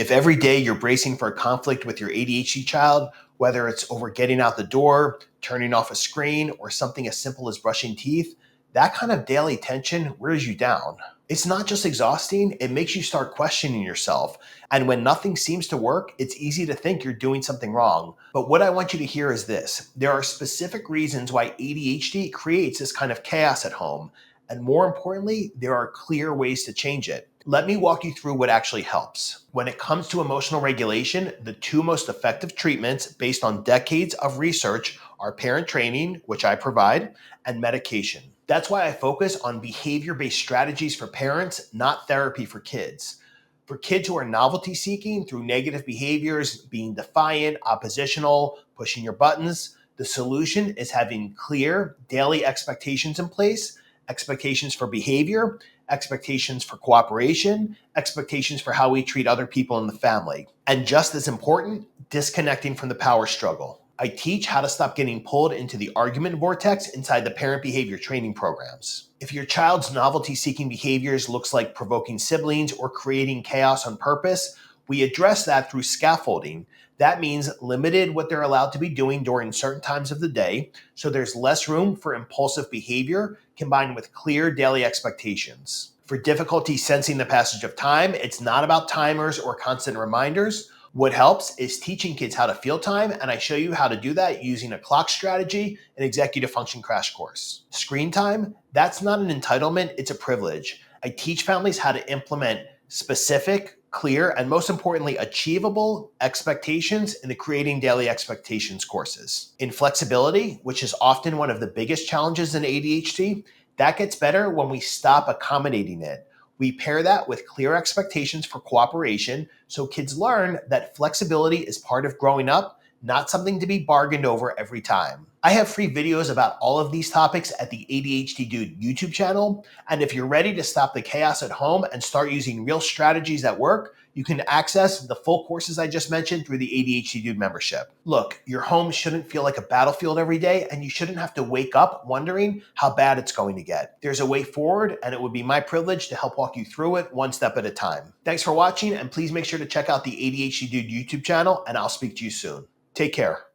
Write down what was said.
If every day you're bracing for a conflict with your ADHD child, whether it's over getting out the door, turning off a screen, or something as simple as brushing teeth, that kind of daily tension wears you down. It's not just exhausting, it makes you start questioning yourself. And when nothing seems to work, it's easy to think you're doing something wrong. But what I want you to hear is this: there are specific reasons why ADHD creates this kind of chaos at home. And more importantly, there are clear ways to change it. Let me walk you through what actually helps. When it comes to emotional regulation, the two most effective treatments based on decades of research are parent training, which I provide, and medication. That's why I focus on behavior-based strategies for parents, not therapy for kids. For kids who are novelty seeking through negative behaviors, being defiant, oppositional, pushing your buttons, the solution is having clear daily expectations in place, expectations for behavior, expectations for cooperation, expectations for how we treat other people in the family. And just as important, disconnecting from the power struggle. I teach how to stop getting pulled into the argument vortex inside the parent behavior training programs. If your child's novelty-seeking behaviors looks like provoking siblings or creating chaos on purpose, we address that through scaffolding. That means limited what they're allowed to be doing during certain times of the day, so there's less room for impulsive behavior combined with clear daily expectations. For difficulty sensing the passage of time, it's not about timers or constant reminders. What helps is teaching kids how to feel time, and I show you how to do that using a clock strategy and executive function crash course. Screen time, that's not an entitlement, it's a privilege. I teach families how to implement specific, clear, and most importantly, achievable expectations in the Creating Daily Expectations courses. In flexibility, which is often one of the biggest challenges in ADHD, that gets better when we stop accommodating it. We pair that with clear expectations for cooperation so kids learn that flexibility is part of growing up, not something to be bargained over every time. I have free videos about all of these topics at the ADHD Dude YouTube channel. And if you're ready to stop the chaos at home and start using real strategies that work, you can access the full courses I just mentioned through the ADHD Dude membership. Look, your home shouldn't feel like a battlefield every day, and you shouldn't have to wake up wondering how bad it's going to get. There's a way forward, and it would be my privilege to help walk you through it one step at a time. Thanks for watching, and please make sure to check out the ADHD Dude YouTube channel, and I'll speak to you soon. Take care.